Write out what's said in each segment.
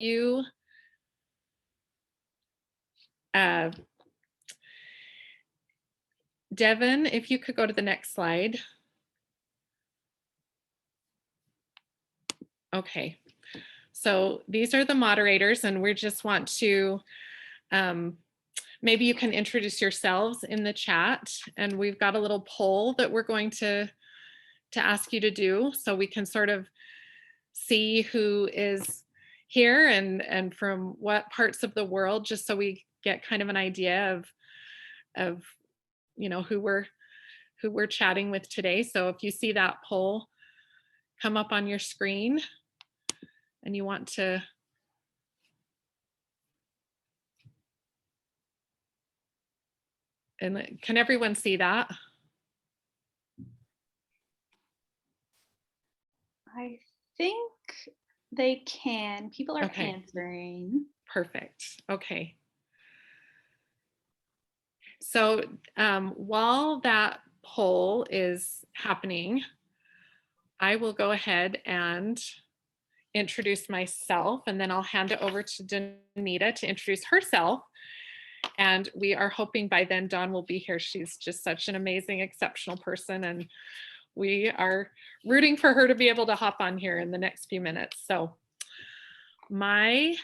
you Devin, if you could go to the next slide. Okay, so these are the moderators, and we just want to, maybe you can introduce yourselves in the chat, and we've got a little poll that we're going to ask you to do so we can sort of see who is here and from what parts of the world, just so we get kind of an idea of you know who we're chatting with today. So if you see that poll come up on your screen and you want to can everyone see that? I think they can. People are answering. Perfect. Okay. So while that poll is happening, I will go ahead and introduce myself, and then I'll hand it over to Danita to introduce herself. And we are hoping by then Dawn will be here. She's just such an amazing, exceptional person, and we are rooting for her to be able to hop on here in the next few minutes. So my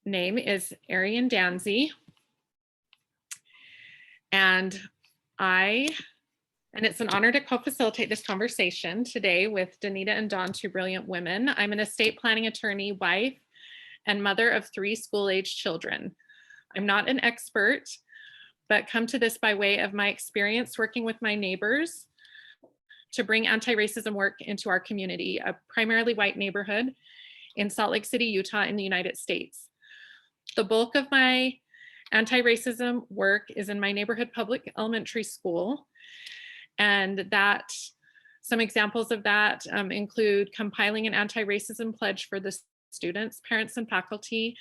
name is Arian Danzy, and it's an honor to co-facilitate this conversation today with Danita and Dawn, two brilliant women. I'm an estate planning attorney, wife, and mother of 3 school-age children. I'm not an expert, but come to this by way of my experience working with my neighbors to bring anti-racism work into our community, a primarily white neighborhood in Salt Lake City, Utah, in the United States. The bulk of my anti-racism work is in my neighborhood public elementary school, and that some examples of that include compiling an anti-racism pledge for the students, parents, and faculty,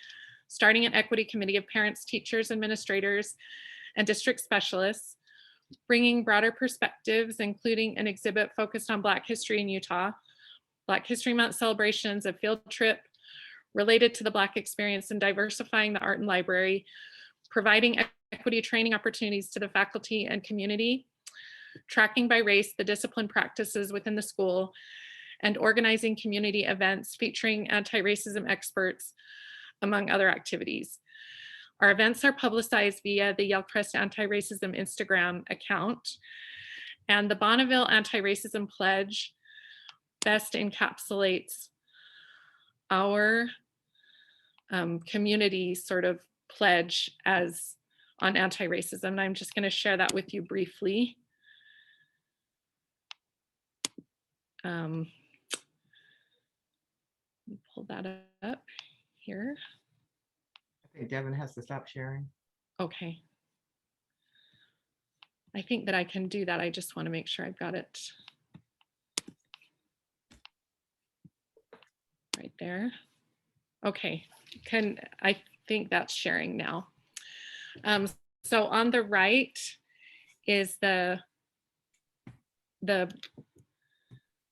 starting an equity committee of parents, teachers, administrators, and district specialists, bringing broader perspectives, including an exhibit focused on Black history in Utah, Black History Month celebrations, a field trip related to the Black experience, and diversifying the art and library, providing equity training opportunities to the faculty and community, tracking by race the discipline practices within the school, and organizing community events featuring anti-racism experts, among other activities. Our events are publicized via the Yellcrest Anti-Racism Instagram account, and the Bonneville Anti-Racism Pledge best encapsulates our community sort of pledge as on anti-racism. And I'm just going to share that with you briefly. Pull that up here. I think Devin has to stop sharing. Okay. I think that I can do that. I just want to make sure I've got it right there. Okay, I think that's sharing now. So on the right is the,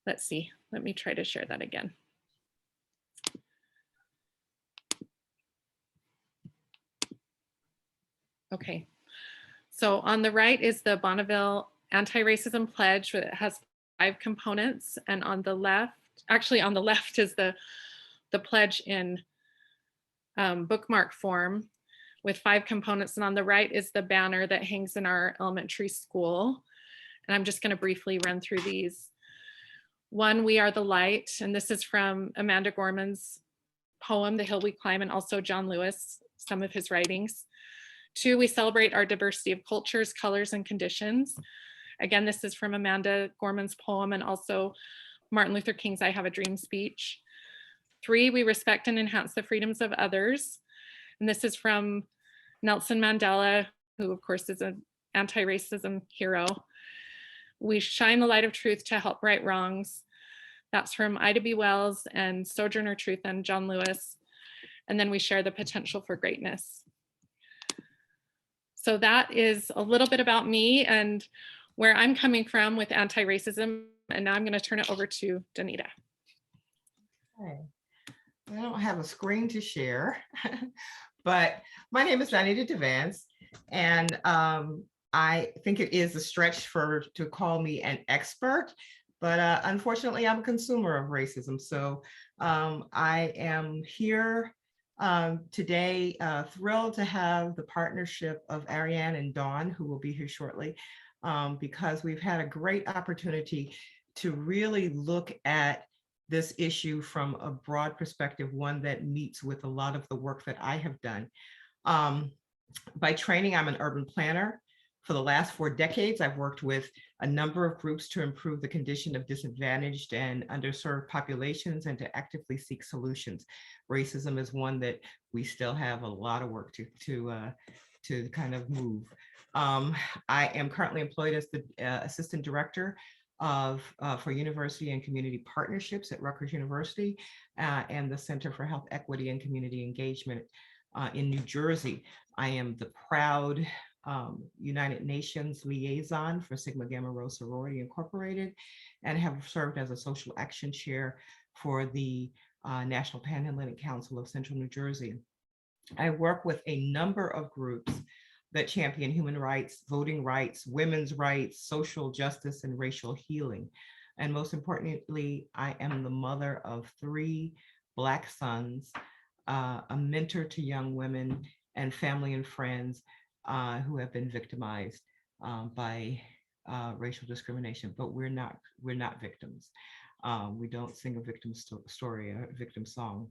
let's see, let me try to share that again. Okay, so on the right is the Bonneville Anti-Racism Pledge. It has 5 components, and on the left, actually on the left is the pledge in bookmark form with 5 components, and on the right is the banner that hangs in our elementary school. And I'm just going to briefly run through these. 1, we are the light, and this is from Amanda Gorman's poem, The Hill We Climb, and also John Lewis, some of his writings. 2, we celebrate our diversity of cultures, colors, and conditions. Again, this is from Amanda Gorman's poem and also Martin Luther King's I Have a Dream speech. 3, we respect and enhance the freedoms of others. And this is from Nelson Mandela, who of course is an anti-racism hero. We shine the light of truth to help right wrongs. That's from Ida B. Wells and Sojourner Truth and John Lewis. And then we share the potential for greatness. So that is a little bit about me and where I'm coming from with anti-racism. And now I'm going to turn it over to Danita. Okay. I don't have a screen to share, but my name is Dani DeVance, and I think it is a stretch to call me an expert, but unfortunately, I'm a consumer of racism. So I am here today, thrilled to have the partnership of Ariane and Dawn, who will be here shortly, because we've had a great opportunity to really look at this issue from a broad perspective, one that meets with a lot of the work that I have done. By training, I'm an urban planner. For the last 4 decades, I've worked with a number of groups to improve the condition of disadvantaged and underserved populations and to actively seek solutions. Racism is one that we still have a lot of work to kind of move. I am currently employed as the Assistant Director for University and Community Partnerships at Rutgers University and the Center for Health Equity and Community Engagement in New Jersey. I am the proud United Nations liaison for Sigma Gamma Rho Sorority Incorporated and have served as a social action chair for the National Panhellenic Council of Central New Jersey. I work with a number of groups that champion human rights, voting rights, women's rights, social justice, and racial healing. And most importantly, I am the mother of 3 Black sons, a mentor to young women and family and friends who have been victimized by racial discrimination, but we're not victims. We don't sing a victim story, a victim song.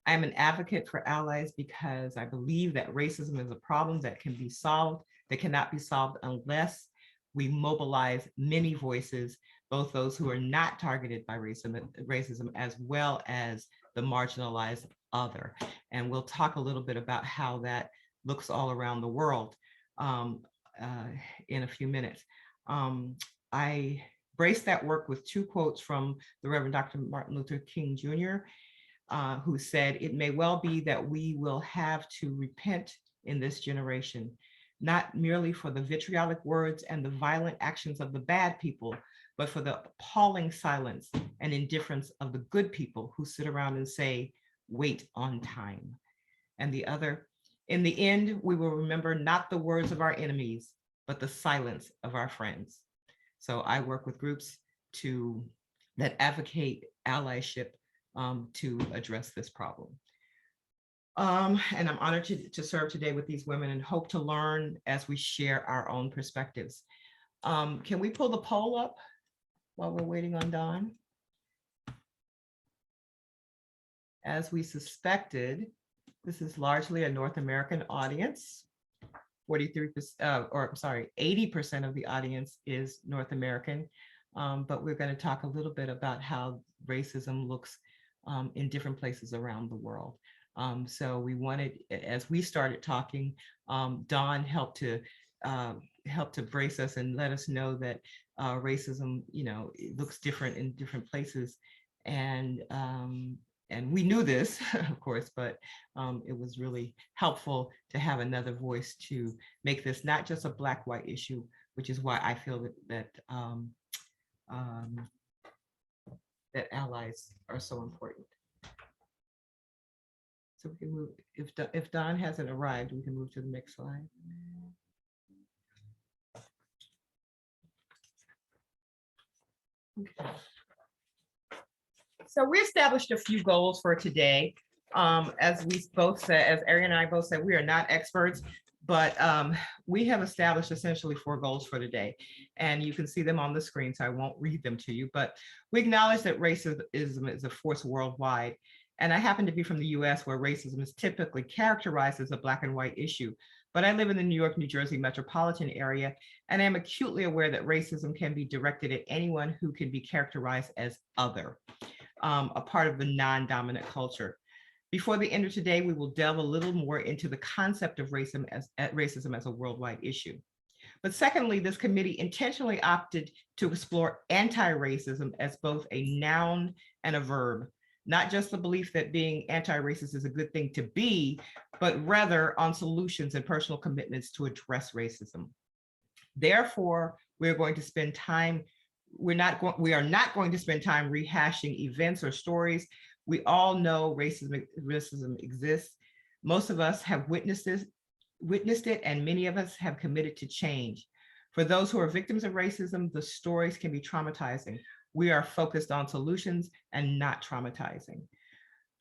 I am an advocate for allies because I believe that racism is a problem that can be solved, that cannot be solved unless we mobilize many voices, both those who are not targeted by racism as well as the marginalized other. And we'll talk a little bit about how that looks all around the world in a few minutes. I brace that work with 2 quotes from the Reverend Dr. Martin Luther King Jr., who said, "It may well be that we will have to repent in this generation, not merely for the vitriolic words and the violent actions of the bad people, but for the appalling silence and indifference of the good people who sit around and say, wait on time." And the other, "In the end, we will remember not the words of our enemies, but the silence of our friends." So I work with groups that advocate allyship to address this problem. And I'm honored to serve today with these women and hope to learn as we share our own perspectives. Can we pull the poll up while we're waiting on Dawn? As we suspected, this is largely a North American audience. 80% of the audience is North American, but we're going to talk a little bit about how racism looks in different places around the world. So we wanted, as we started talking, Dawn helped to brace us and let us know that racism, it looks different in different places, and we knew this, of course, but it was really helpful to have another voice to make this not just a Black-white issue, which is why I feel that allies are so important. So we can move, if Dawn hasn't arrived, we can move to the next slide. Okay. So we established a few goals for today. As we both said, as Ari and I both said, we are not experts, but we have established essentially 4 goals for today. And you can see them on the screen, so I won't read them to you, but we acknowledge that racism is a force worldwide. And I happen to be from the US, where racism is typically characterized as a Black and white issue. But I live in the New York, New Jersey metropolitan area, and I am acutely aware that racism can be directed at anyone who can be characterized as other, a part of the non-dominant culture. Before the end of today, we will delve a little more into the concept of racism as a worldwide issue. But secondly, this committee intentionally opted to explore anti-racism as both a noun and a verb, not just the belief that being anti-racist is a good thing to be, but rather on solutions and personal commitments to address racism. Therefore, we're going to spend time we are not going to spend time rehashing events or stories. We all know racism exists. Most of us have witnessed it, and many of us have committed to change. For those who are victims of racism, the stories can be traumatizing. We are focused on solutions and not traumatizing.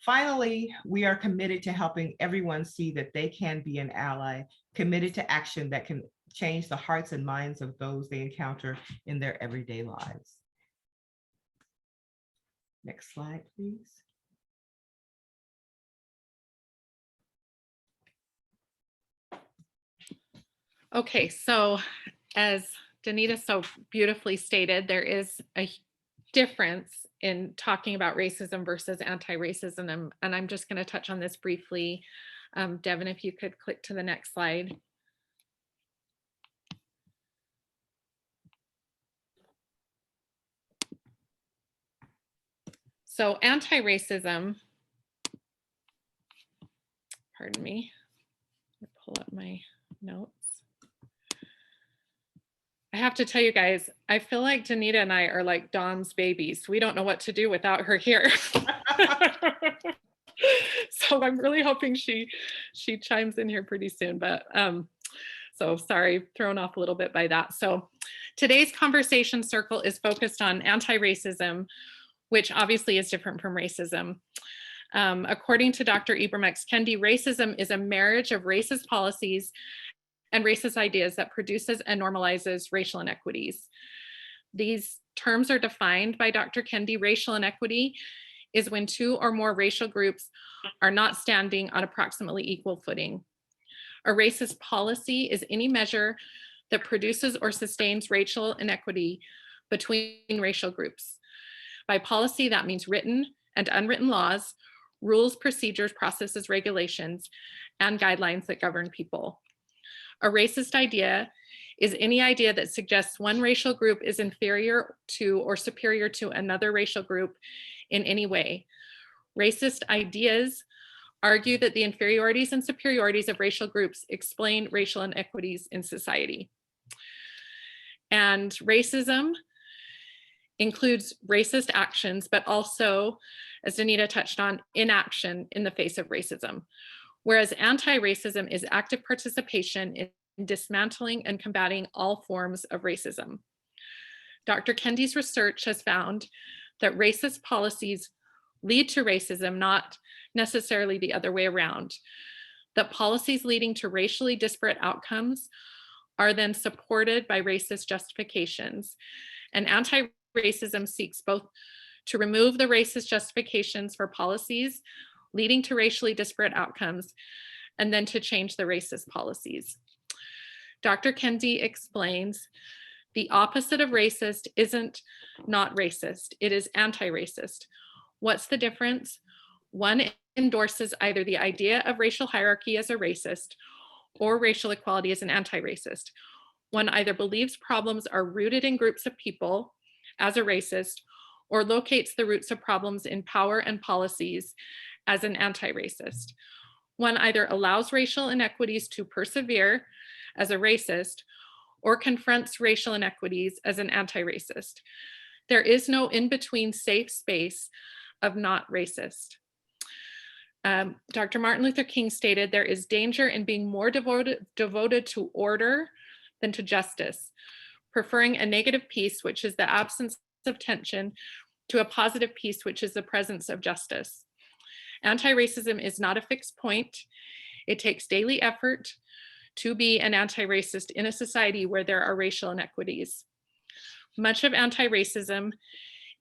Finally, we are committed to helping everyone see that they can be an ally, committed to action that can change the hearts and minds of those they encounter in their everyday lives. Next slide, please. Okay, so as Danita so beautifully stated, there is a difference in talking about racism versus anti-racism, and I'm just going to touch on this briefly. Devin, if you could click to the next slide. So anti-racism, pardon me, let me pull up my notes. I have to tell you guys, I feel like Danita and I are like Dawn's babies. We don't know what to do without her here. So I'm really hoping she chimes in here pretty soon, but so sorry, thrown off a little bit by that. So today's conversation circle is focused on anti-racism, which obviously is different from racism. According to Dr. Ibram X. Kendi, racism is a marriage of racist policies and racist ideas that produces and normalizes racial inequities. These terms are defined by Dr. Kendi. Racial inequity is when two or more racial groups are not standing on approximately equal footing. A racist policy is any measure that produces or sustains racial inequity between racial groups. By policy, that means written and unwritten laws, rules, procedures, processes, regulations, and guidelines that govern people. A racist idea is any idea that suggests one racial group is inferior to or superior to another racial group in any way. Racist ideas argue that the inferiorities and superiorities of racial groups explain racial inequities in society. And racism includes racist actions, but also, as Danita touched on, inaction in the face of racism. Whereas anti-racism is active participation in dismantling and combating all forms of racism. Dr. Kendi's research has found that racist policies lead to racism, not necessarily the other way around. That policies leading to racially disparate outcomes are then supported by racist justifications. And anti-racism seeks both to remove the racist justifications for policies leading to racially disparate outcomes, and then to change the racist policies. Dr. Kendi explains the opposite of racist isn't not racist, it is anti-racist. What's the difference? One endorses either the idea of racial hierarchy as a racist or racial equality as an anti-racist. One either believes problems are rooted in groups of people as a racist or locates the roots of problems in power and policies as an anti-racist. One either allows racial inequities to persevere as a racist or confronts racial inequities as an anti-racist. There is no in-between safe space of not racist. Dr. Martin Luther King stated, there is danger in being more devoted to order than to justice, preferring a negative peace, which is the absence of tension, to a positive peace, which is the presence of justice. Anti-racism is not a fixed point. It takes daily effort to be an anti-racist in a society where there are racial inequities. Much of anti-racism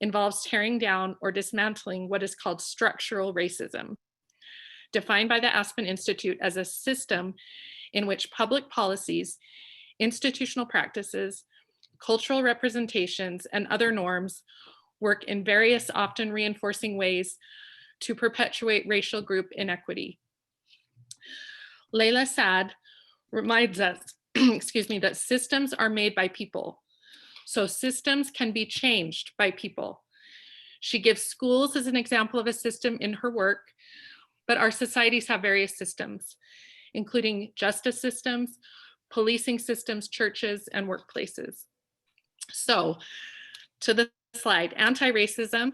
involves tearing down or dismantling what is called structural racism, defined by the Aspen Institute as a system in which public policies, institutional practices, cultural representations, and other norms work in various, often reinforcing ways to perpetuate racial group inequity. Layla Saad reminds us, excuse me, that systems are made by people. So systems can be changed by people. She gives schools as an example of a system in her work, but our societies have various systems, including justice systems, policing systems, churches, and workplaces. So To the slide, anti-racism,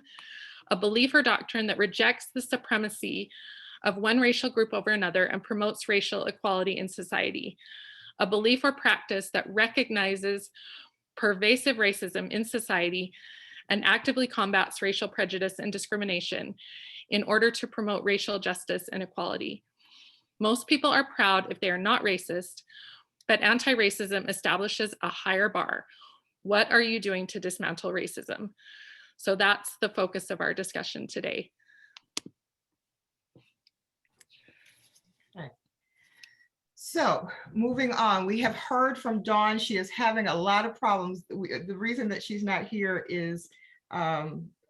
a belief or doctrine that rejects the supremacy of one racial group over another and promotes racial equality in society. A belief or practice that recognizes pervasive racism in society and actively combats racial prejudice and discrimination in order to promote racial justice and equality. Most people are proud if they are not racist, but anti-racism establishes a higher bar. What are you doing to dismantle racism? So that's the focus of our discussion today. Okay. So moving on, we have heard from Dawn. She is having a lot of problems. The reason that she's not here is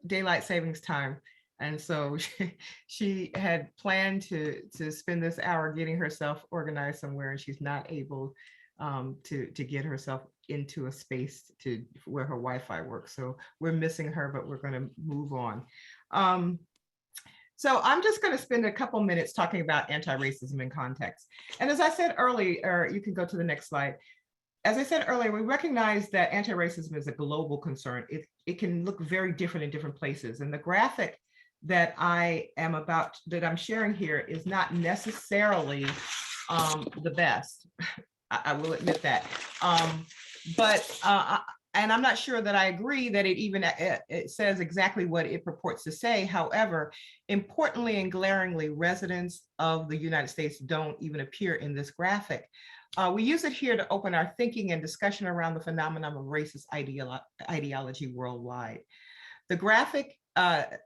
daylight savings time. And so she had planned to spend this hour getting herself organized somewhere, and she's not able to get herself into a space where her Wi-Fi works. So we're missing her, but we're going to move on. So I'm just going to spend a couple minutes talking about anti-racism in context. And as I said earlier, you can go to the next slide. As I said earlier, we recognize that anti-racism is a global concern. It can look very different in different places. And the graphic that I'm sharing here is not necessarily the best. I will admit that. And I'm not sure that I agree that it says exactly what it purports to say. However, importantly and glaringly, residents of the United States don't even appear in this graphic. We use it here to open our thinking and discussion around the phenomenon of racist ideology worldwide. The graphic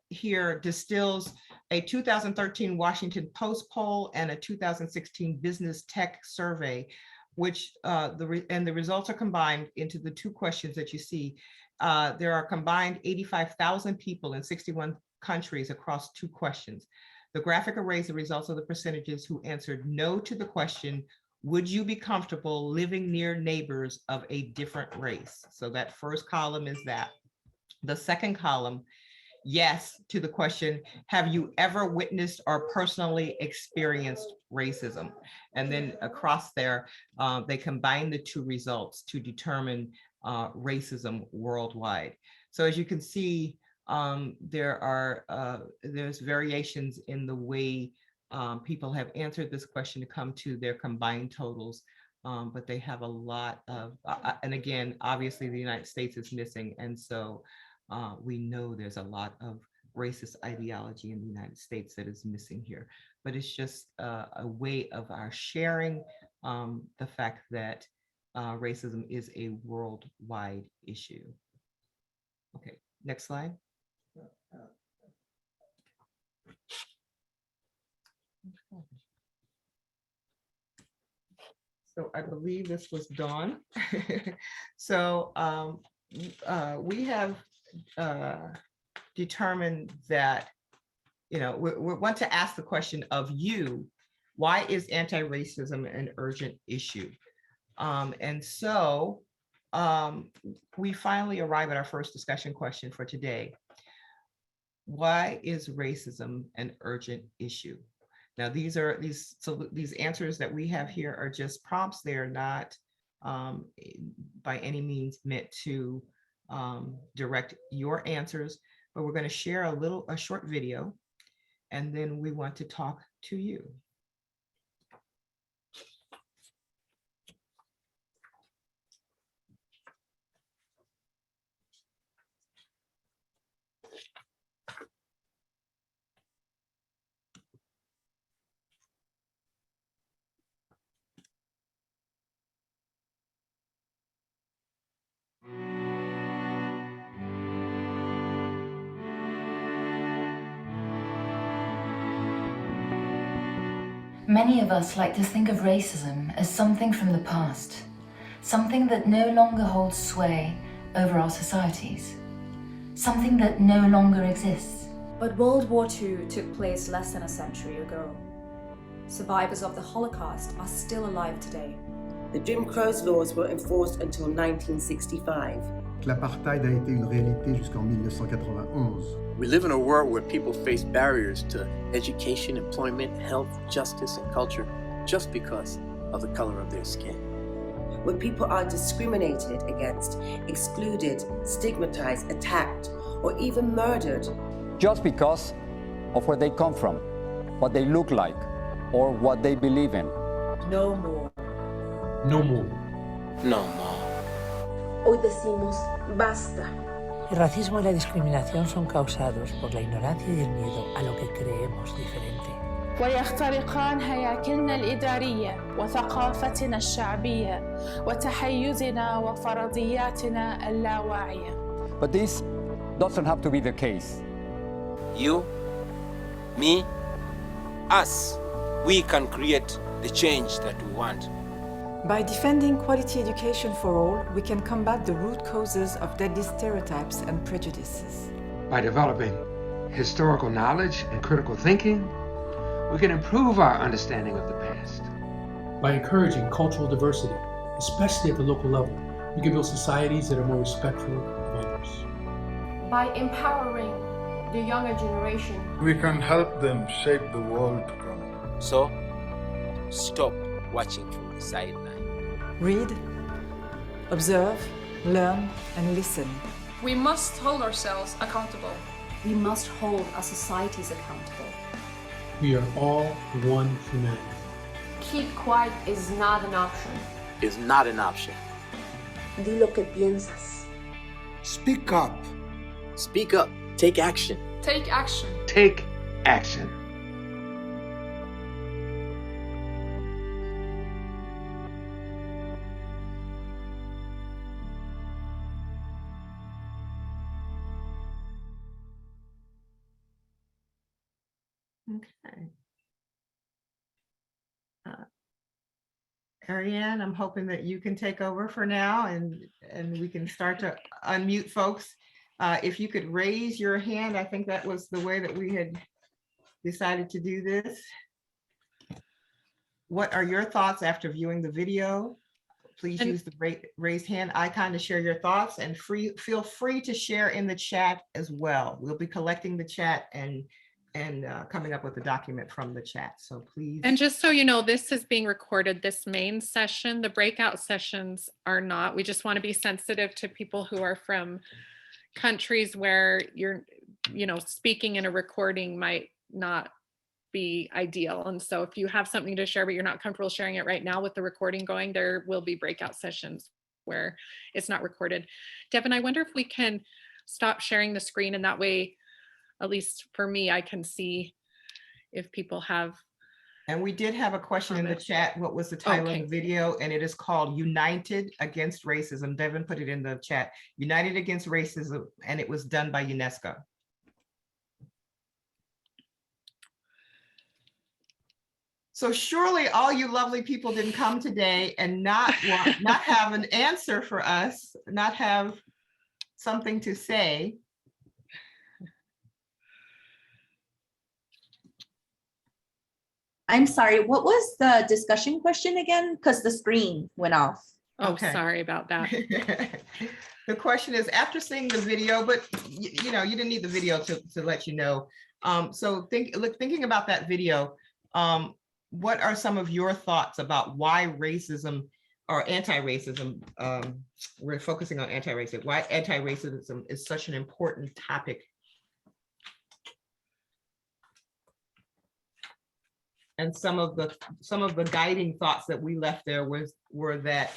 here distills a 2013 Washington Post poll and a 2016 Business Tech survey, which the results are combined into the two questions that you see. There are combined 85,000 people in 61 countries across two questions. The graphic arrays the results of the percentages who answered no to the question, would you be comfortable living near neighbors of a different race? So that first column is that. The second column, yes to the question, have you ever witnessed or personally experienced racism? And then across there, they combine the two results to determine racism worldwide. So as you can see, there's variations in the way people have answered this question to come to their combined totals, but they have a lot of, and again, obviously the United States is missing, and so we know there's a lot of racist ideology in the United States that is missing here. But it's just a way of our sharing the fact that racism is a worldwide issue. Okay, next slide. So I believe this was Dawn. So we have determined that, we want to ask the question of you, why is anti-racism an urgent issue? And so we finally arrive at our first discussion question for today. Why is racism an urgent issue? Now, these answers that we have here are just prompts. They're not by any means meant to direct your answers, but we're going to share a short video, and then we want to talk to you. Many of us like to think of racism as something from the past, something that no longer holds sway over our societies, something that no longer exists. But World War II took place less than a century ago. Survivors of the Holocaust are still alive today. The Jim Crow laws were enforced until 1965. L'apartheid a été une réalité jusqu'en 1991. We live in a world where people face barriers to education, employment, health, justice, and culture just because of the color of their skin. where people are discriminated against, excluded, stigmatized, attacked, or even murdered. Just because of where they come from, what they look like, or what they believe in. No more. No more. No more. Hoy decimos basta. El racismo y la discriminación son causados por la ignorancia y el miedo a lo que creemos diferente. ويخترقان هياكلنا الإدارية وثقافتنا الشعبية وتحيزنا وفرضياتنا اللاواعية. But this doesn't have to be the case. You, me, us, we can create the change that we want. By defending quality education for all, we can combat the root causes of deadly stereotypes and prejudices. By developing historical knowledge and critical thinking, we can improve our understanding of the past. By encouraging cultural diversity, especially at the local level, we can build societies that are more respectful of others. By empowering the younger generation, we can help them shape the world to come. So, stop watching from the sideline. Read, observe, learn, and listen. We must hold ourselves accountable. We must hold our societies accountable. We are all one humanity. Keep quiet is not an option. It's not an option. Di lo que piensas. Speak up. Speak up. Take action. Take action. Take action. Okay. Ariane, I'm hoping that you can take over for now and we can start to unmute folks. If you could raise your hand, I think that was the way that we had decided to do this. What are your thoughts after viewing the video? Please use the raise hand icon to share your thoughts, and feel free to share in the chat as well. We'll be collecting the chat and coming up with a document from the chat. So please. And just so you know, this is being recorded, this main session. The breakout sessions are not. We just want to be sensitive to people who are from countries where you're, speaking in a recording might not be ideal. And so if you have something to share, but you're not comfortable sharing it right now with the recording going, there will be breakout sessions where it's not recorded. Devin, I wonder if we can stop sharing the screen, and that way, at least for me, I can see if people have. And we did have a question in the chat. What was the title of the video? And it is called United Against Racism. Devin put it in the chat. United Against Racism, and it was done by UNESCO. So surely all you lovely people didn't come today and not have an answer for us, not have something to say. I'm sorry, what was the discussion question again? Because the screen went off. Oh, sorry about that. The question is, after seeing the video, but you didn't need the video to let you know. So thinking about that video, what are some of your thoughts about why racism or anti-racism, we're focusing on anti-racism, why anti-racism is such an important topic? And some of the guiding thoughts that we left there were that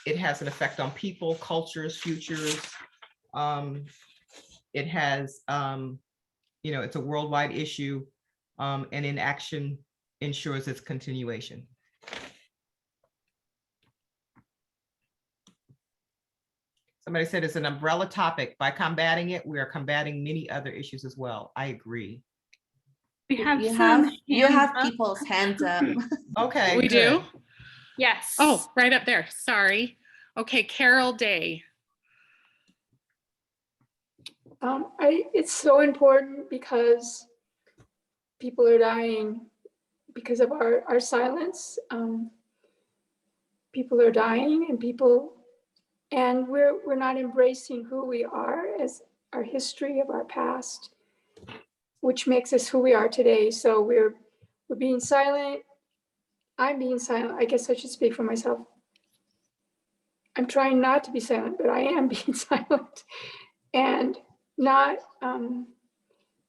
it has an effect on people, cultures, futures. It has, it's a worldwide issue, and inaction ensures its continuation. Somebody said it's an umbrella topic. By combating it, we are combating many other issues as well. I agree. You have people's hands up. Okay. We do? Yes. Oh, right up there. Sorry. Okay, Carol Day. It's so important because people are dying because of our silence. People are dying, and we're not embracing who we are as our history of our past, which makes us who we are today. So we're being silent. I'm being silent. I guess I should speak for myself. I'm trying not to be silent, but I am being silent, and not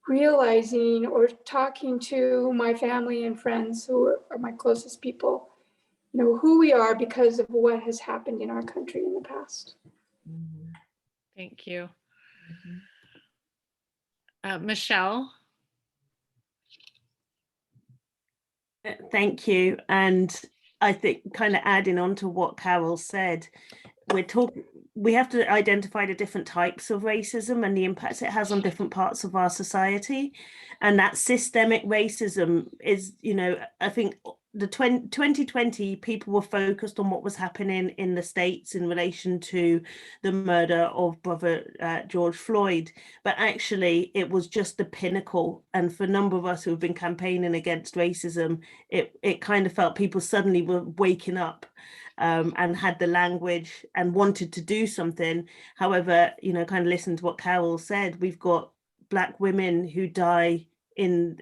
realizing or talking to my family and friends who are my closest people, who we are because of what has happened in our country in the past. Thank you. Michelle? Thank you. And I think kind of adding on to what Carol said, we have to identify the different types of racism and the impacts it has on different parts of our society. And that systemic racism is, I think the 2020 people were focused on what was happening in the States in relation to the murder of brother George Floyd, but actually it was just the pinnacle. And for a number of us who have been campaigning against racism, it kind of felt people suddenly were waking up and had the language and wanted to do something. However, kind of listen to what Carol said, we've got Black women who die in,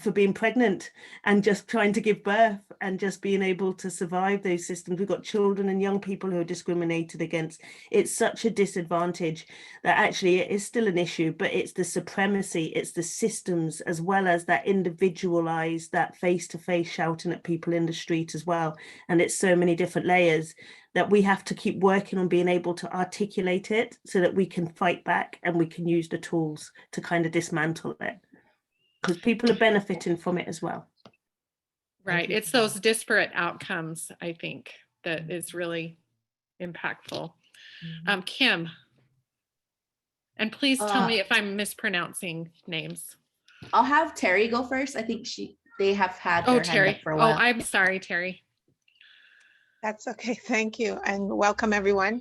for being pregnant and just trying to give birth and just being able to survive those systems. We've got children and young people who are discriminated against. It's such a disadvantage that actually it is still an issue, but it's the supremacy, it's the systems, as well as that individualized, that face-to-face shouting at people in the street as well. And it's so many different layers that we have to keep working on being able to articulate it so that we can fight back and we can use the tools to kind of dismantle it, because people are benefiting from it as well. Right. It's those disparate outcomes, I think, that is really impactful. Kim, and please tell me if I'm mispronouncing names. I'll have Terry go first. I think they have had Oh, their Terry. hand up for a while. Oh, I'm sorry, Terry. That's okay. Thank you. And welcome, everyone.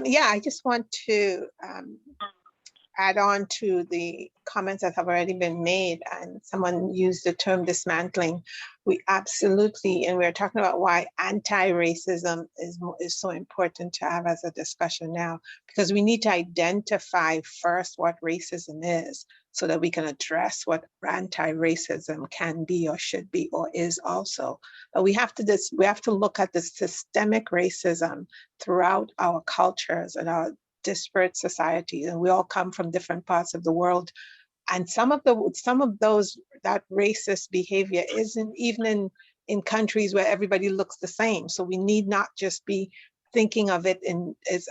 Yeah, I just want to add on to the comments that have already been made, and someone used the term dismantling. We absolutely, and we're talking about why anti-racism is so important to have as a discussion now, because we need to identify first what racism is so that we can address what anti-racism can be or should be or is also. But we have to look at the systemic racism throughout our cultures and our disparate societies, and we all come from different parts of the world, and some of those that racist behavior isn't even in countries where everybody looks the same. So we need not just be thinking of it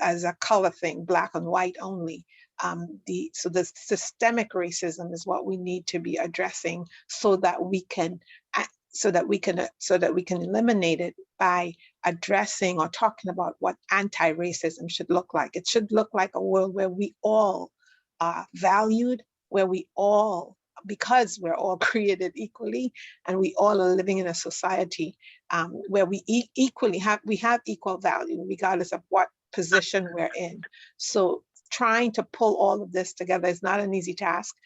as a color thing, black and white only. So the systemic racism is what we need to be addressing so that we can eliminate it by addressing or talking about what anti-racism should look like. It should look like a world where we all are valued, where we all, because we're all created equally, and we all are living in a society where we have equal value regardless of what position we're in. So trying to pull all of this together is not an easy task.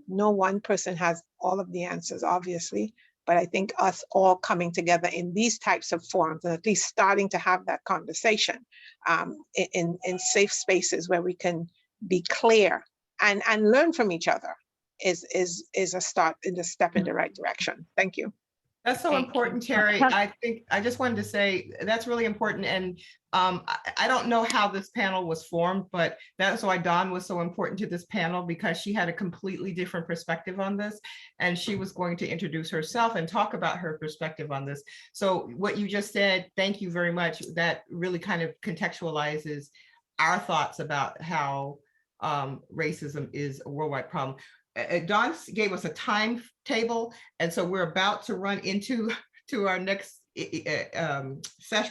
No one person has all of the answers, obviously, but I think us all coming together in these types of forums and at least starting to have that conversation in safe spaces where we can be clear and learn from each other is a start in the step in the right direction. Thank you. That's so important, Terry. I think I just wanted to say that's really important. And I don't know how this panel was formed, but that's why Dawn was so important to this panel, because she had a completely different perspective on this. And she was going to introduce herself and talk about her perspective on this. So what you just said, thank you very much. That really kind of contextualizes our thoughts about how racism is a worldwide problem. Dawn gave us a timetable, and so we're about to run into our next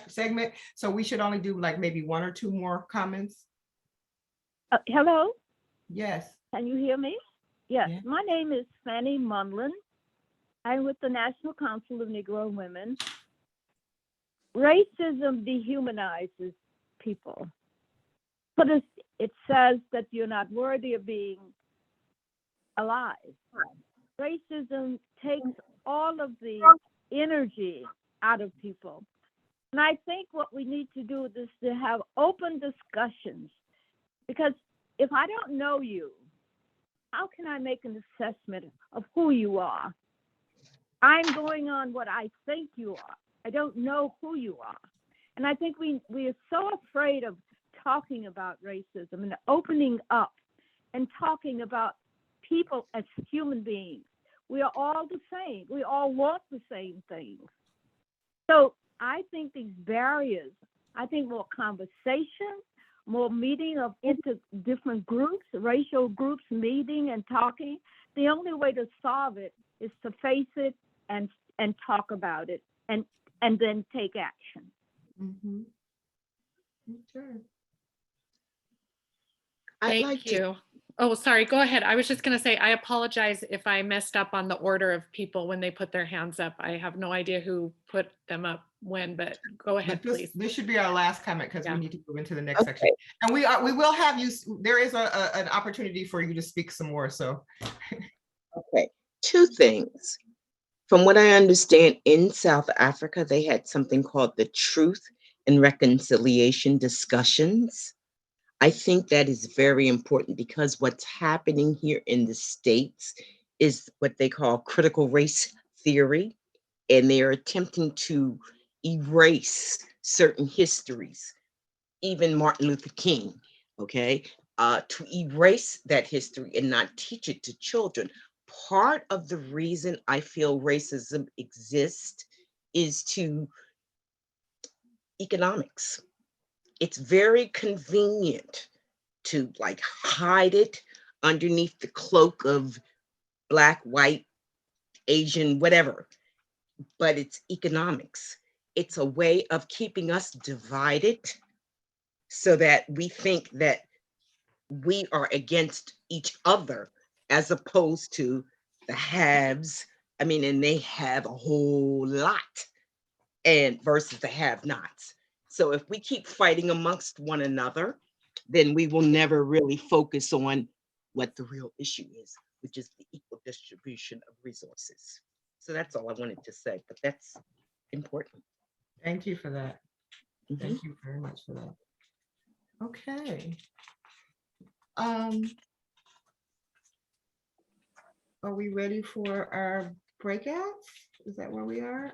segment. So we should only do like maybe one or two more comments. Hello? Yes. Can you hear me? Yes. Yeah. My name is Fanny Munlin. I'm with the National Council of Negro Women. Racism dehumanizes people. But it says that you're not worthy of being alive. Racism takes all of the energy out of people. And I think what we need to do is to have open discussions, because if I don't know you, how can I make an assessment of who you are? I'm going on what I think you are. I don't know who you are. And I think we are so afraid of talking about racism and opening up and talking about people as human beings. We are all the same. We all want the same things. So I think these barriers, I think more conversation, more meeting of different groups, racial groups meeting and talking. The only way to solve it is to face it and talk about it and then take action. Mm-hmm. Okay. Thank you. Oh, sorry, go ahead. I was just going to say, I apologize if I messed up on the order of people when they put their hands up. I have no idea who put them up when, but go ahead, please. This should be our last comment because we need to move into the next section. And we will have you, there is an opportunity for you to speak some more, so. Okay, two things. From what I understand, in South Africa, they had something called the Truth and Reconciliation Discussions. I think that is very important because what's happening here in the States is what they call critical race theory, and they are attempting to erase certain histories, even Martin Luther King, okay, to erase that history and not teach it to children. Part of the reason I feel racism exists is to economics. It's very convenient to like hide it underneath the cloak of Black, white, Asian, whatever, but it's economics. It's a way of keeping us divided so that we think that we are against each other as opposed to the haves. I mean, and they have a whole lot and versus the have-nots. So if we keep fighting amongst one another, then we will never really focus on what the real issue is, which is the equal distribution of resources. So that's all I wanted to say, but that's important. Thank you for that. Thank you very much for that. Okay. Are we ready for our breakouts? Is that where we are?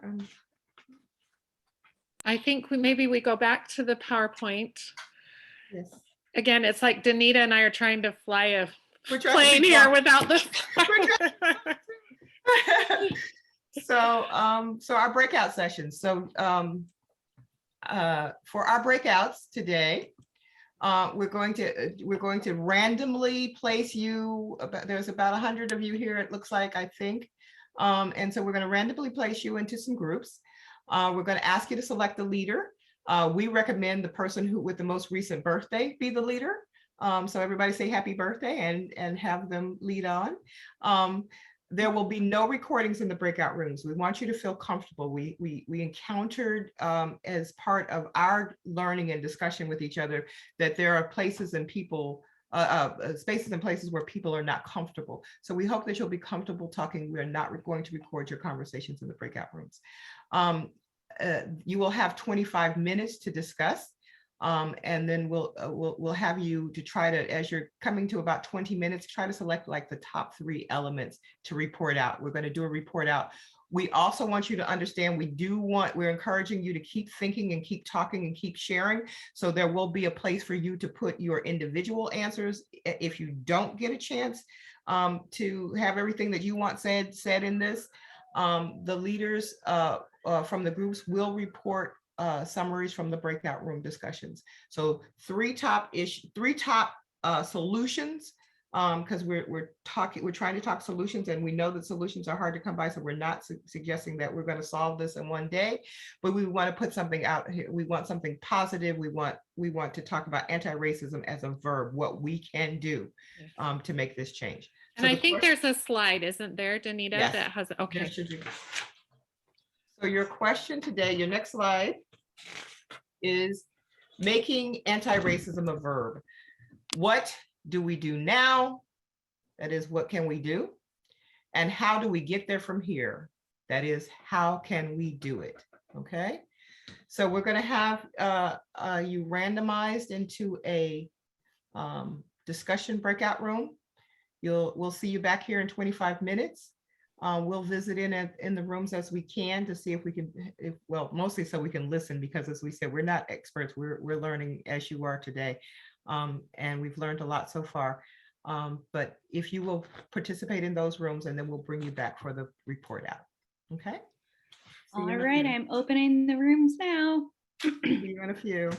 I think maybe we go back to the PowerPoint. Yes. Again, it's like Danita and I are trying to fly a plane here without the. So our breakout sessions. So for our breakouts today, we're going to randomly place you. There's about 100 of you here. It looks like, I think, and so we're going to randomly place you into some groups. We're going to ask you to select the leader. We recommend the person who with the most recent birthday be the leader. So everybody say happy birthday and have them lead on. There will be no recordings in the breakout rooms. We want you to feel comfortable. We encountered as part of our learning and discussion with each other that there are places and people, spaces and places where people are not comfortable. So we hope that you'll be comfortable talking. We're not going to record your conversations in the breakout rooms. You will have 25 minutes to discuss. And then we'll have you to try to, as you're coming to about 20 minutes, try to select like the top 3 elements to report out. We're going to do a report out. We also want you to understand we're encouraging you to keep thinking and keep talking and keep sharing. So there will be a place for you to put your individual answers if you don't get a chance to have everything that you want said in this. The leaders from the groups will report summaries from the breakout room discussions. So 3 top solutions, because we're trying to talk solutions, and we know that solutions are hard to come by. So we're not suggesting that we're going to solve this in one day, but we want to put something out here. We want something positive. We want to talk about anti-racism as a verb, what we can do to make this change. And I think there's a slide, isn't there, Danita? Yes. That has, okay. So your question today, your next slide is making anti-racism a verb. What do we do now? That is, what can we do? And how do we get there from here? That is, how can we do it? Okay. So we're going to have you randomized into a discussion breakout room. We'll see you back here in 25 minutes. We'll visit in the rooms as we can to see if we can, well, mostly so we can listen, because as we said, we're not experts. We're learning as you are today. And we've learned a lot so far. But if you will participate in those rooms, and then we'll bring you back for the report out. Okay? All right, I'm opening the rooms now. See you in a few.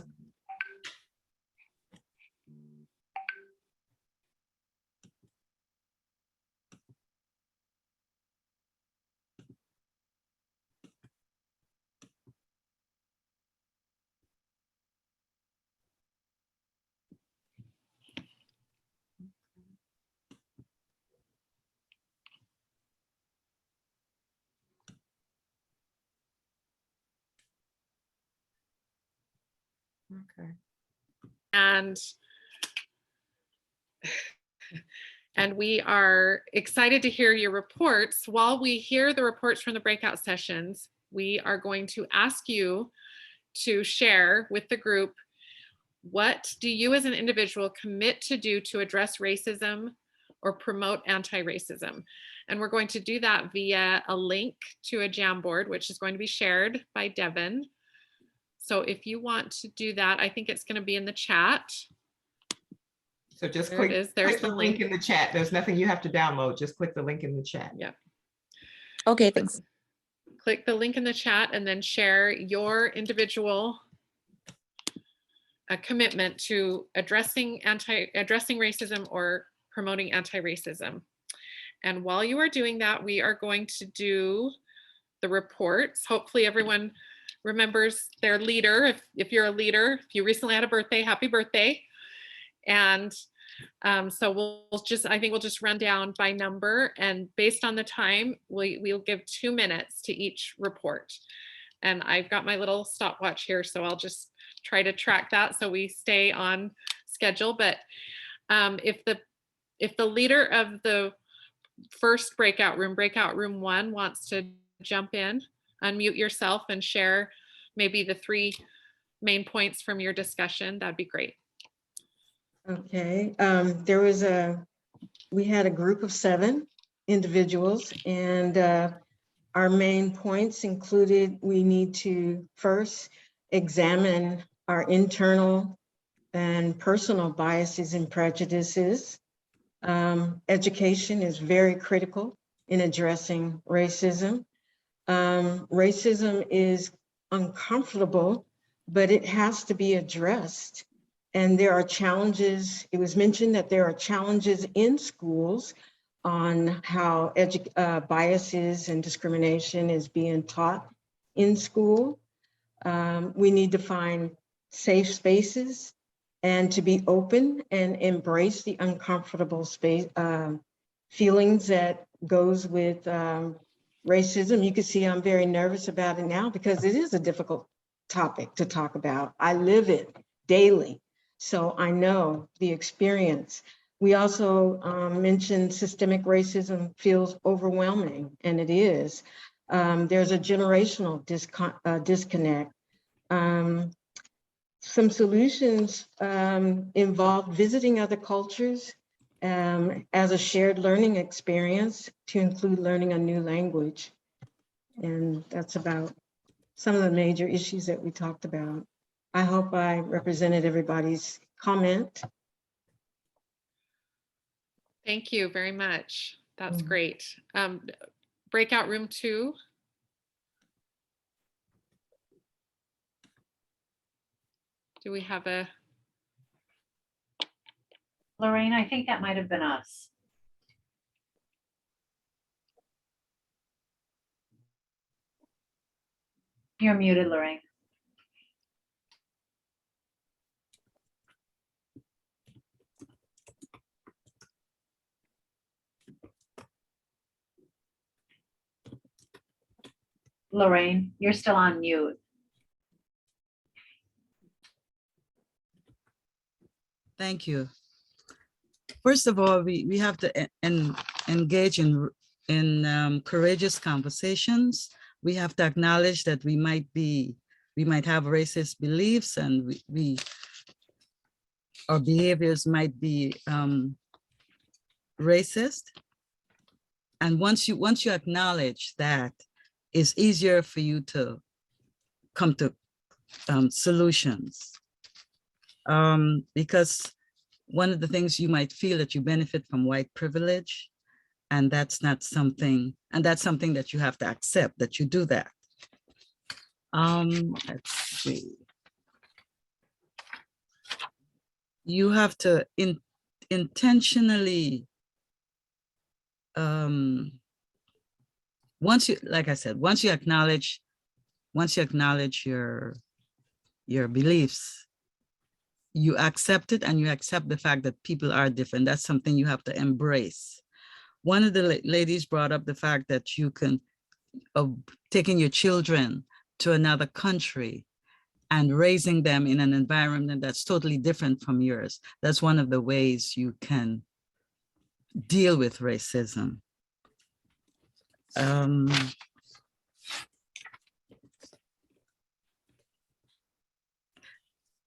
Okay. And we are excited to hear your reports. While we hear the reports from the breakout sessions, we are going to ask you to share with the group, what do you as an individual commit to do to address racism or promote anti-racism? And we're going to do that via a link to a Jamboard, which is going to be shared by Devin. So if you want to do that, I think it's going to be in the chat. So just There click, it is. There's click the link in the chat. There's nothing you have to download. Just click the link in the chat. Yep. Okay, thanks. Click the link in the chat and then share your individual commitment to addressing racism or promoting anti-racism. And while you are doing that, we are going to do the reports. Hopefully everyone remembers their leader. If you're a leader, if you recently had a birthday, happy birthday. And so I think we'll just run down by number, and based on the time, we'll give 2 minutes to each report. And I've got my little stopwatch here, so I'll just try to track that so we stay on schedule. But if the leader of the first breakout room 1, wants to jump in, unmute yourself and share maybe the 3 main points from your discussion, that'd be great. Okay, we had a group of 7 individuals, and our main points included, we need to first examine our internal and personal biases and prejudices. Education is very critical in addressing racism. Racism is uncomfortable, but it has to be addressed. And there are challenges. It was mentioned that there are challenges in schools on how biases and discrimination is being taught in school. We need to find safe spaces and to be open and embrace the uncomfortable feelings that goes with racism. You can see I'm very nervous about it now because it is a difficult topic to talk about. I live it daily, so I know the experience. We also mentioned systemic racism feels overwhelming, and it is. There's a generational disconnect. Some solutions involve visiting other cultures as a shared learning experience to include learning a new language. And that's about some of the major issues that we talked about. I hope I represented everybody's comment. Thank you very much. That's great. Breakout room 2. Do we have a? Lorraine, I think that might have been us. You're muted, Lorraine. Lorraine, you're still on mute. Thank you. First of all, we have to engage in courageous conversations. We have to acknowledge that we might have racist beliefs, and our behaviors might be racist. And once you acknowledge that, it's easier for you to come to solutions. Because one of the things you might feel that you benefit from white privilege, and that's not something, and that's something that you have to accept, that you do that. Let's see. You have to intentionally, once you, like I said, once you acknowledge your beliefs, you accept it, and you accept the fact that people are different. That's something you have to embrace. One of the ladies brought up the fact that you can, taking your children to another country and raising them in an environment that's totally different from yours. That's one of the ways you can deal with racism.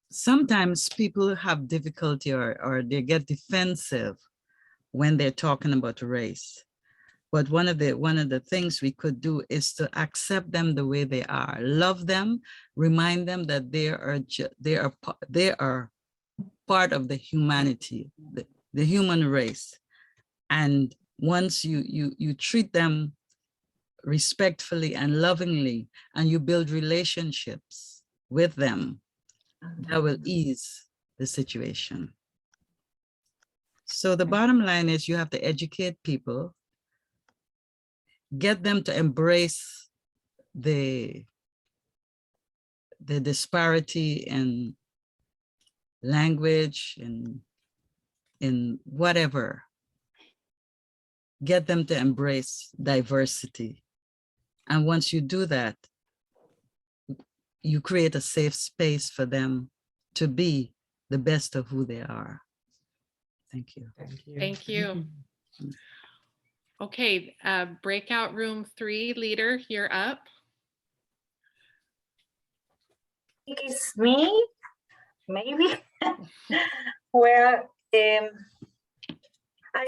Sometimes people have difficulty or they get defensive when they're talking about race. But one of the things we could do is to accept them the way they are, love them, remind them that they are part of the humanity, the human race. And once you treat them respectfully and lovingly, and you build relationships with them, that will ease the situation. So the bottom line is you have to educate people, get them to embrace the disparity in language and in whatever. Get them to embrace diversity. And once you do that, you create a safe space for them to be the best of who they are. Thank you. Thank you. Thank you. Okay, breakout room 3 leader, you're up. It is me, maybe. Well, I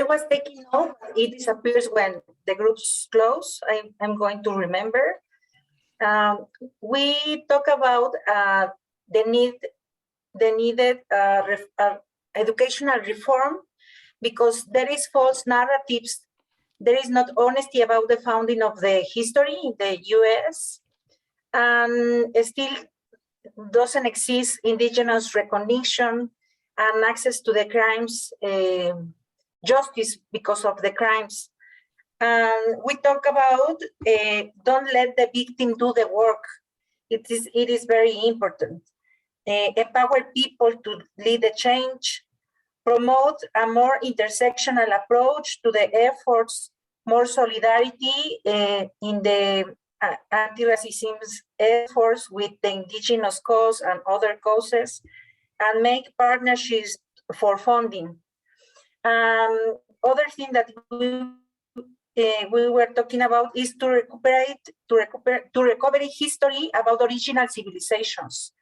was taking note, it disappears when the groups close. I'm going to remember. We talk about the needed educational reform, because there is false narratives. There is not honesty about the founding of the history in the US, and still doesn't exist indigenous recognition and access to the crimes, justice because of the crimes. And we talk about don't let the victim do the work. It is very important. Empower people to lead the change, promote a more intersectional approach to the efforts, more solidarity in the anti-racism efforts with the indigenous cause and other causes, and make partnerships for funding. Other thing that we were talking about is to recover history about original civilizations,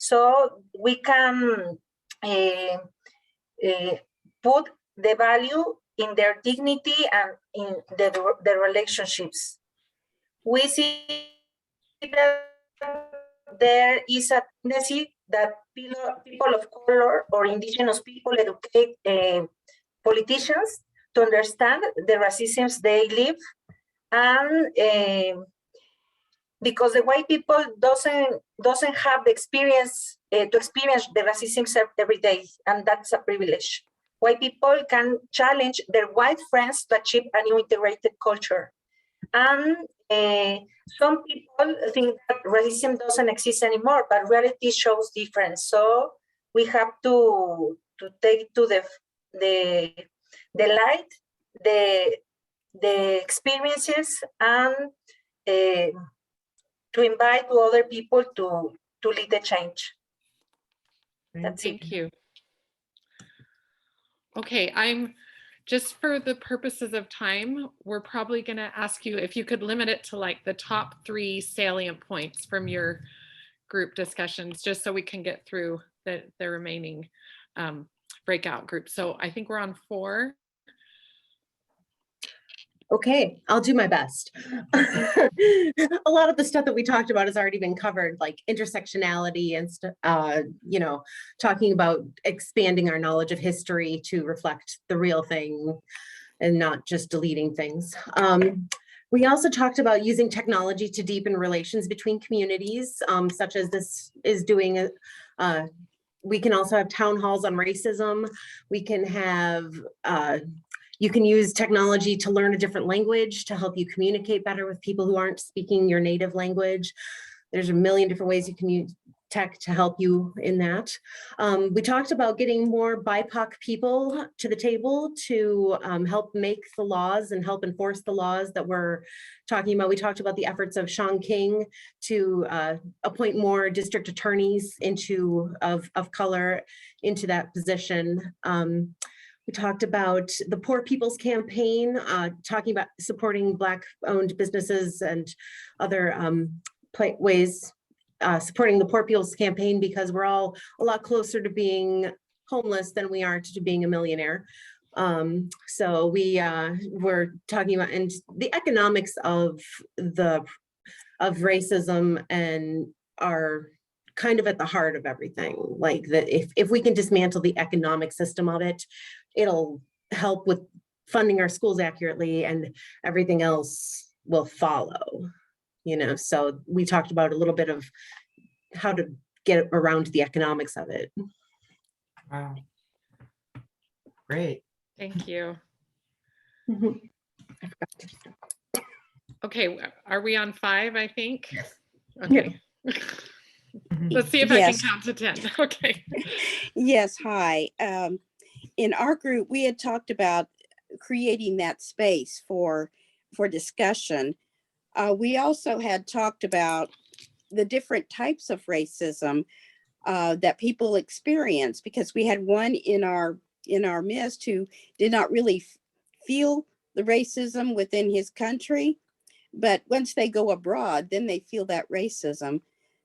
so we can put the value in their dignity and in the relationships. We see that there is a tendency that people of color or indigenous people educate politicians to understand the racisms they live, and because the white people doesn't have the experience to experience the racism every day, and that's a privilege. White people can challenge their white friends to achieve a new integrated culture. And some people think that racism doesn't exist anymore, but reality shows different. So we have to take to the light the experiences, and to invite other people to lead the change. Thank you. Okay, I'm just, for the purposes of time, we're probably going to ask you if you could limit it to like the top 3 salient points from your group discussions, just so we can get through the remaining breakout groups. So I think we're on 4. Okay, I'll do my best. A lot of the stuff that we talked about has already been covered, like intersectionality and, you know, talking about expanding our knowledge of history to reflect the real thing and not just deleting things. We also talked about using technology to deepen relations between communities, such as this is doing. We can also have town halls on racism. We can have, you can use technology to learn a different language to help you communicate better with people who aren't speaking your native language. There's a million different ways you can use tech to help you in that. We talked about getting more BIPOC people to the table to help make the laws and help enforce the laws that we're talking about. We talked about the efforts of Sean King to appoint more district attorneys of color into that position. We talked about the Poor People's Campaign, talking about supporting Black-owned businesses and other ways, supporting the Poor People's Campaign, because we're all a lot closer to being homeless than we are to being a millionaire. So we were talking about and the economics of racism and are kind of at the heart of everything. Like that, if we can dismantle the economic system of it, it'll help with funding our schools accurately, and everything else will follow. You know, so we talked about a little bit of how to get around the economics of it. Wow. Great. Thank you. Okay, are we on 5, I think? Yes. Okay. Let's see if I can count to 10. Okay. Yes, hi. In our group, we had talked about creating that space for discussion. We also had talked about the different types of racism that people experience, because we had one in our midst who did not really feel the racism within his country, but once they go abroad, then they feel that racism.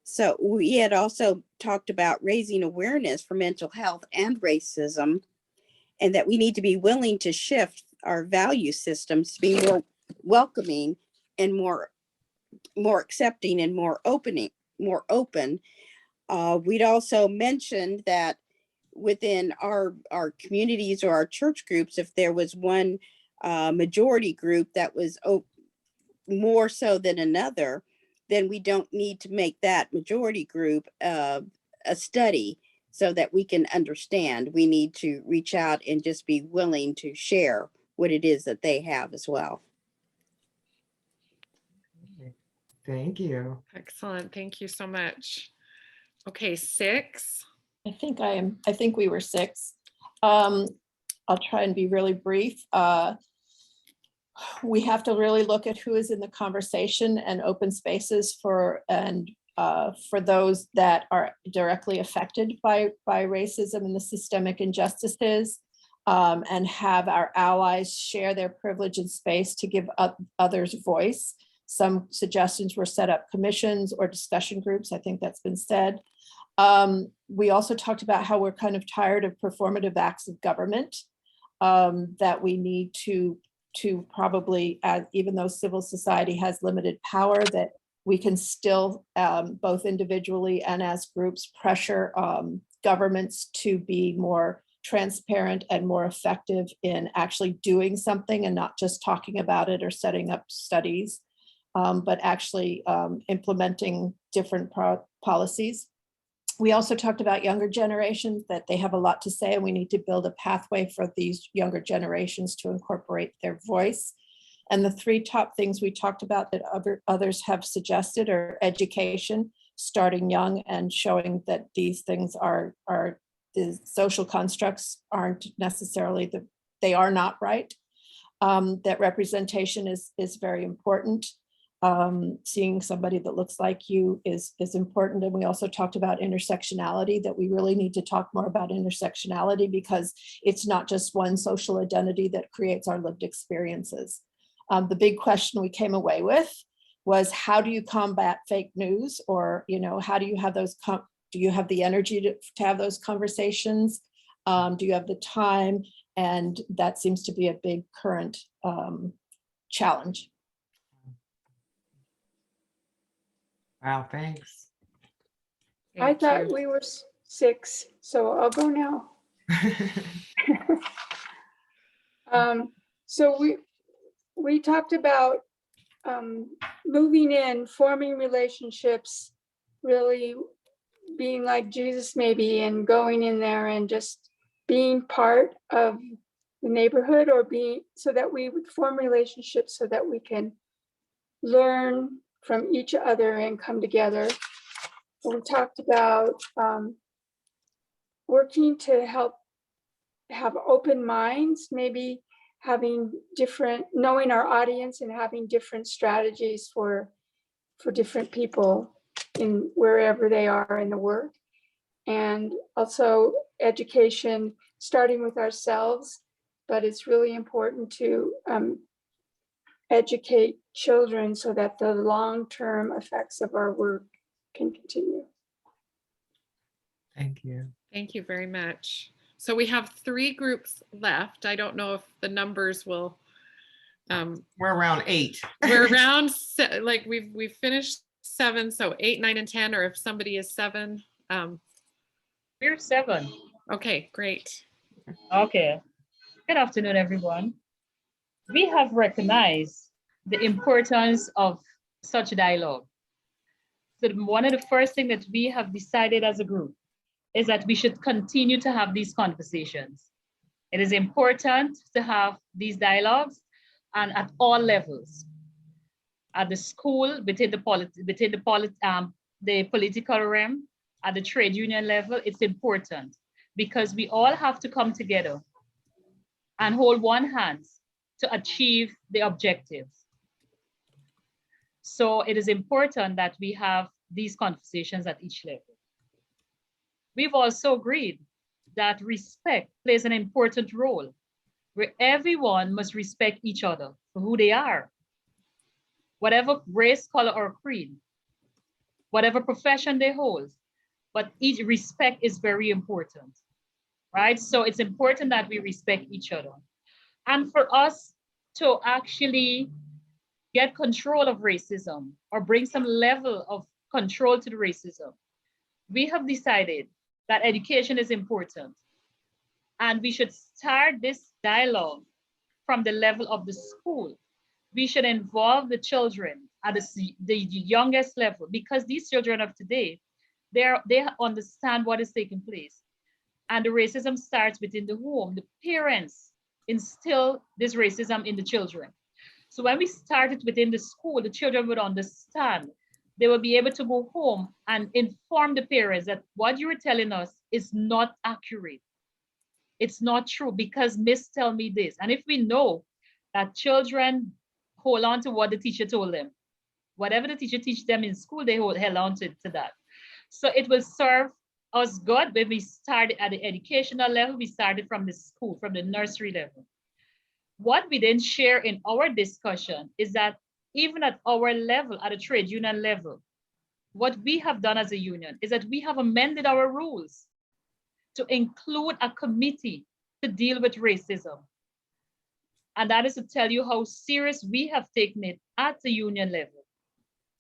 So we had also talked about raising awareness for mental health and racism, and that we need to be willing to shift our value systems to be more welcoming and more accepting and more open. We'd also mentioned that within our communities or our church groups, if there was one majority group that was more so than another, then we don't need to make that majority group a study so that we can understand. We need to reach out and just be willing to share what it is that they have as well. Thank you. Excellent. Thank you so much. Okay, 6. I think we were 6. I'll try and be really brief. We have to really look at who is in the conversation and open spaces for those that are directly affected by racism and the systemic injustices, and have our allies share their privilege and space to give others voice. Some suggestions were set up commissions or discussion groups. I think that's been said. We also talked about how we're kind of tired of performative acts of government, that we need to probably, even though civil society has limited power, that we can still, both individually and as groups, pressure governments to be more transparent and more effective in actually doing something and not just talking about it or setting up studies, but actually implementing different policies. We also talked about younger generations, that they have a lot to say, and we need to build a pathway for these younger generations to incorporate their voice. And the 3 top things we talked about that others have suggested are education, starting young and showing that these things are the social constructs aren't necessarily they are not right. That representation is very important. Seeing somebody that looks like you is important. And we also talked about intersectionality, that we really need to talk more about intersectionality, because it's not just one social identity that creates our lived experiences. The big question we came away with was, how do you combat fake news? Or, how do you have those, do you have the energy to have those conversations? Do you have the time? And that seems to be a big current challenge. Wow, thanks. I thought we were 6, so I'll go now. So we talked about moving in, forming relationships, really being like Jesus maybe, and going in there and just being part of the neighborhood, or being, so that we would form relationships so that we can learn from each other and come together. We talked about working to help have open minds, maybe having different, knowing our audience and having different strategies for different people in wherever they are in the work. And also education, starting with ourselves, but it's really important to educate children so that the long-term effects of our work can continue. Thank you. Thank you very much. So we have 3 groups left. I don't know if the numbers will. We're around 8. We're around, like we've finished 7, so 8, 9, and 10, or if somebody is 7. We're 7. Okay, great. Okay. Good afternoon, everyone. We have recognized the importance of such dialogue. So one of the first things that we have decided as a group is that we should continue to have these conversations. It is important to have these dialogues, and at all levels. At the school, within the political realm, at the trade union level, it's important because we all have to come together and hold one hand to achieve the objectives. So it is important that we have these conversations at each level. We've also agreed that respect plays an important role, where everyone must respect each other for who they are, whatever race, color, or creed, whatever profession they hold, but each respect is very important, right? So it's important that we respect each other. And for us to actually get control of racism or bring some level of control to the racism, we have decided that education is important. And we should start this dialogue from the level of the school. We should involve the children at the youngest level, because these children of today, they understand what is taking place. And the racism starts within the home. The parents instill this racism in the children. So when we start it within the school, the children would understand. They will be able to go home and inform the parents that what you were telling us is not accurate. It's not true because Miss tell me this. And if we know that children hold on to what the teacher told them, whatever the teacher teach them in school, they hold on to that. So it will serve us good when we started at the educational level. We started from the school, from the nursery level. What we then share in our discussion is that even at our level, at a trade union level, what we have done as a union is that we have amended our rules to include a committee to deal with racism. And that is to tell you how serious we have taken it at the union level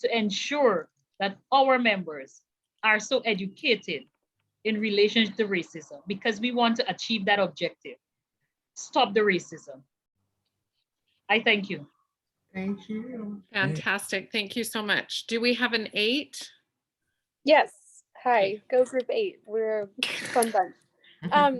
to ensure that our members are so educated in relation to racism, because we want to achieve that objective. Stop the racism. I thank you. Thank you. Fantastic. Thank you so much. Do we have an 8? Yes. Hi, go group 8. We're a fun bunch.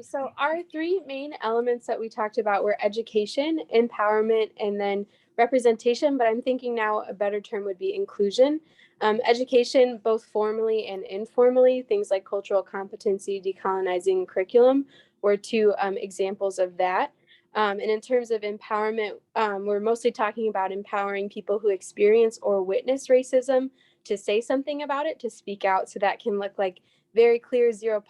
So our 3 main elements that we talked about were education, empowerment, and then representation, but I'm thinking now a better term would be inclusion. Education, both formally and informally, things like cultural competency, decolonizing curriculum were 2 examples of that. And in terms of empowerment, we're mostly talking about empowering people who experience or witness racism to say something about it, to speak out. So that can look like very clear zero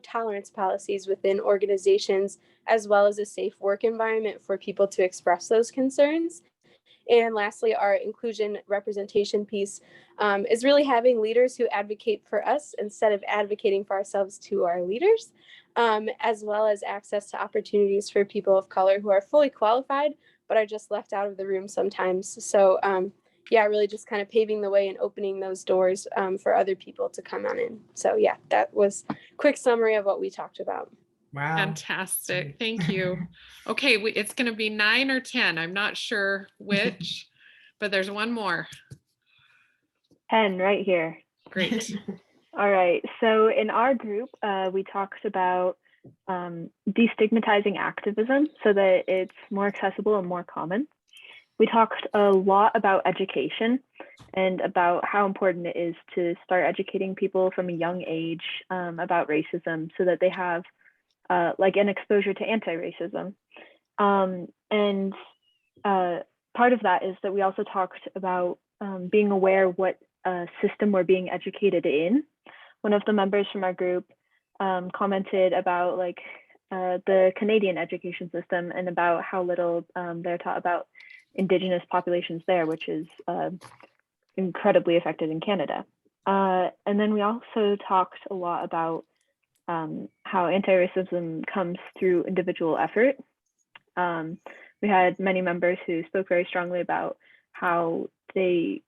tolerance policies within organizations, as well as a safe work environment for people to express those concerns. And lastly, our inclusion representation piece is really having leaders who advocate for us instead of advocating for ourselves to our leaders, as well as access to opportunities for people of color who are fully qualified, but but are just left out of the room sometimes. So yeah, really just kind of paving the way and opening those doors for other people to come on in. So yeah, that was a quick summary of what we talked about. Wow. Fantastic. Thank you. Okay, it's going to be 9 or 10. I'm not sure which, but there's one more. 10 right here. Great. All right. So in our group, we talked about destigmatizing activism so that it's more accessible and more common. We talked a lot about education and about how important it is to start educating people from a young age about racism so that they have like an exposure to anti-racism. And part of that is that we also talked about being aware what system we're being educated in. One of the members from our group commented about like the Canadian education system and about how little they're taught about Indigenous populations there, which is incredibly affected in Canada. And then we also talked a lot about how anti-racism comes through individual effort. We had many members who spoke very strongly about how they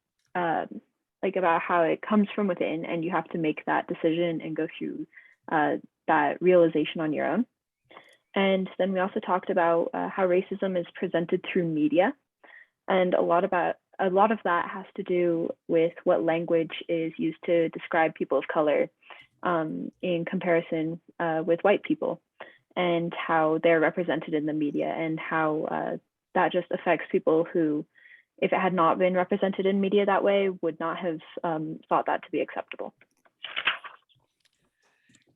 about how it comes from within and you have to make that decision and go through that realization on your own. And then we also talked about how racism is presented through media, and a lot of that has to do with what language is used to describe people of color in comparison with white people, and how they're represented in the media, and how that just affects people who, if it had not been represented in media that way, would not have thought that to be acceptable.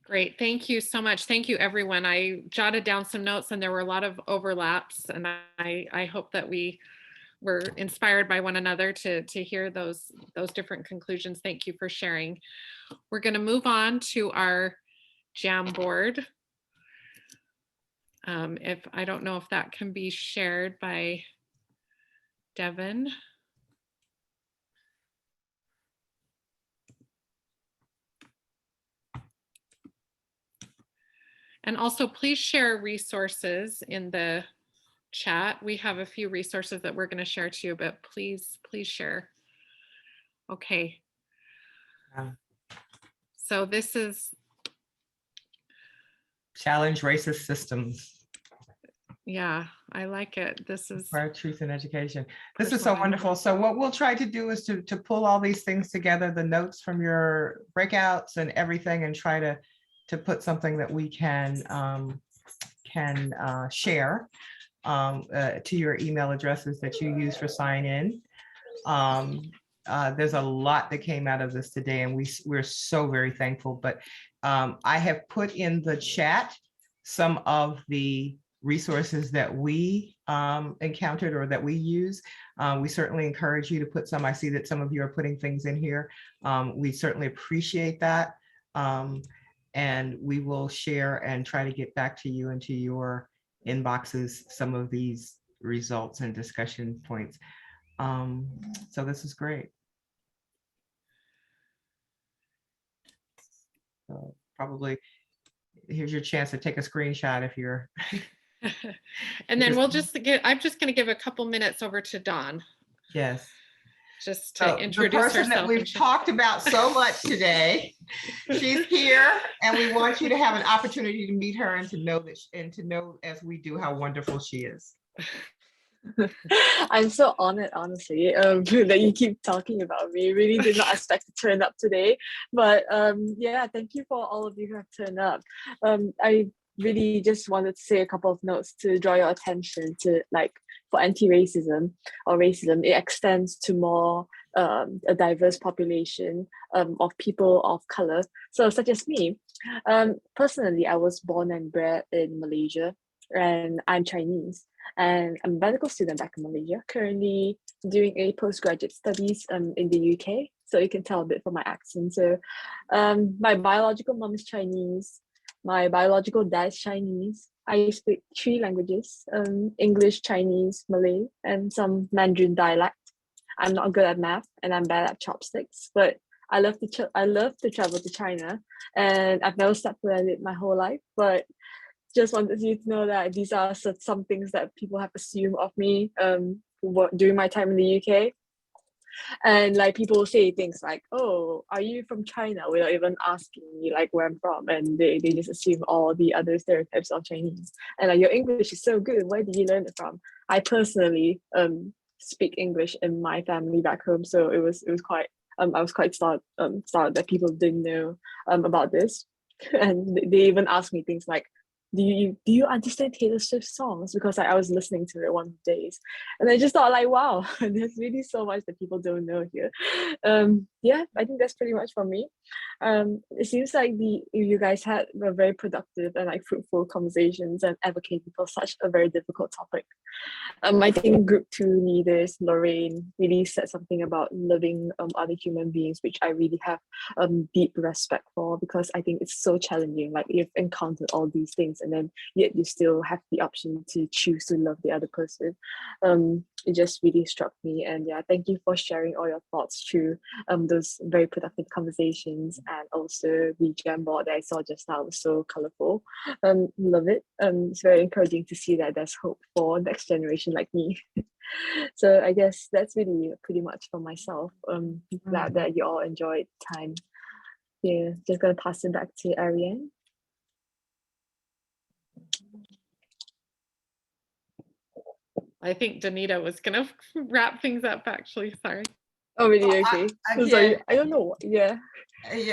Great, thank you so much. Thank you, everyone. I jotted down some notes and there were a lot of overlaps, and I hope that we were inspired by one another to hear those different conclusions. Thank you for sharing. We're going to move on to our Jamboard. If I don't know if that can be shared by Devin. And also please share resources in the chat. We have a few resources that we're going to share too, but please share. Okay. So this is Challenge Racist Systems. Yeah, I like it. This is for truth in education. This is so wonderful. So what we'll try to do is to pull all these things together, the notes from your breakouts and everything, and try to put something that we can share to your email addresses that you use for sign in. There's a lot that came out of this today, and we're so very thankful. But I have put in the chat some of the resources that we encountered or that we use. We certainly encourage you to put some. I see that some of you are putting things in here. We certainly appreciate that. And we will share and try to get back to you into your inboxes some of these results and discussion points. So this is great. So probably here's your chance to take a screenshot if you're and then I'm just going to give a couple minutes over to Dawn. Yes. Just to introduce the person herself. That we've talked about so much today. She's here, and we want you to have an opportunity to meet her and to know as we do how wonderful she is. I'm so honored, honestly, that you keep talking about me. Really did not expect to turn up today, but yeah, thank you for all of you who have turned up. I really just wanted to say a couple of notes to draw your attention to, like, for anti-racism or racism, it extends to more a diverse population of people of color, so such as me. Personally, I was born and bred in Malaysia, and I'm Chinese, and I'm a medical student back in Malaysia, currently doing a postgraduate studies in the UK, so you can tell a bit from my accent. So my biological mom is Chinese, my biological dad is Chinese. I speak 3 languages, English, Chinese, Malay, and some Mandarin dialect. I'm not good at math and I'm bad at chopsticks, but I love to travel to China, and I've never stepped foot in it my whole life. But just wanted you to know that these are some things that people have assumed of me during my time in the UK. And like people say things like, oh, are you from China, without even asking me like where I'm from, and they just assume all the other stereotypes of Chinese. And like, your English is so good, where did you learn it from? I personally speak English in my family back home, so it was quite I was quite startled that people didn't know about this. And they even asked me things like, do you understand Taylor Swift songs? Because I was listening to it one of the days, and I just thought like, wow, there's really so much that people don't know here. Yeah, I think that's pretty much for me. It seems like you guys had a very productive and like fruitful conversations and advocating for such a very difficult topic. I think Group 2 leaders, Lorraine, really said something about loving other human beings, which I really have deep respect for, because I think it's so challenging. Like, you've encountered all these things and then yet you still have the option to choose to love the other person. It just really struck me. And yeah, thank you for sharing all your thoughts through those very productive conversations, and also the Jamboard that I saw just now was so colorful. Love it. It's very encouraging to see that there's hope for next generation like me. So I guess that's really pretty much for myself. Glad that you all enjoyed time. Yeah, just gonna pass it back to Ariane. I think Danita was gonna wrap things up, actually, sorry. Oh, really? Okay. So sorry, I don't know. Yeah.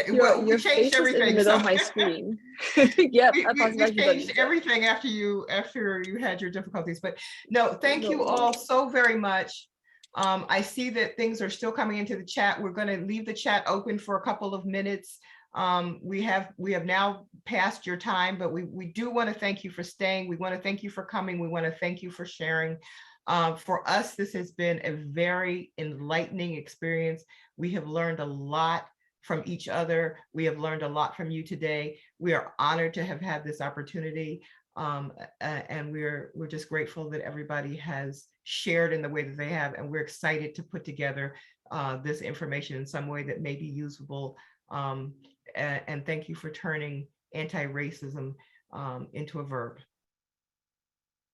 Well, we your changed face is in the everything. middle of my So screen. Yep, I pass it back we to changed Danita. everything after you had your difficulties. But no, thank you all so very much. I see that things are still coming into the chat. We're going to leave the chat open for a couple of minutes. We have now passed your time, but we do want to thank you for staying. We want to thank you for coming. We want to thank you for sharing. For us, this has been a very enlightening experience. We have learned a lot from each other. We have learned a lot from you today. We are honored to have had this opportunity. And we're just grateful that everybody has shared in the way that they have. And we're excited to put together this information in some way that may be usable. And thank you for turning anti-racism into a verb.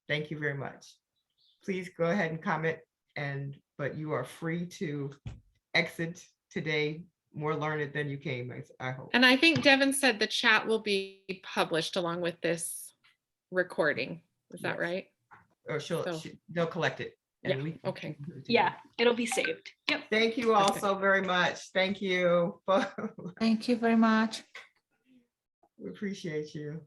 Thank you very much. Please go ahead and comment, but you are free to exit today more learned than you came, I hope. And I think Devin said the chat will be published along with this recording. Is that right? Or they'll collect it. Yeah, okay. Yeah, it'll be saved. Yep. Thank you all so very much. Thank you. Thank you very much. We appreciate you.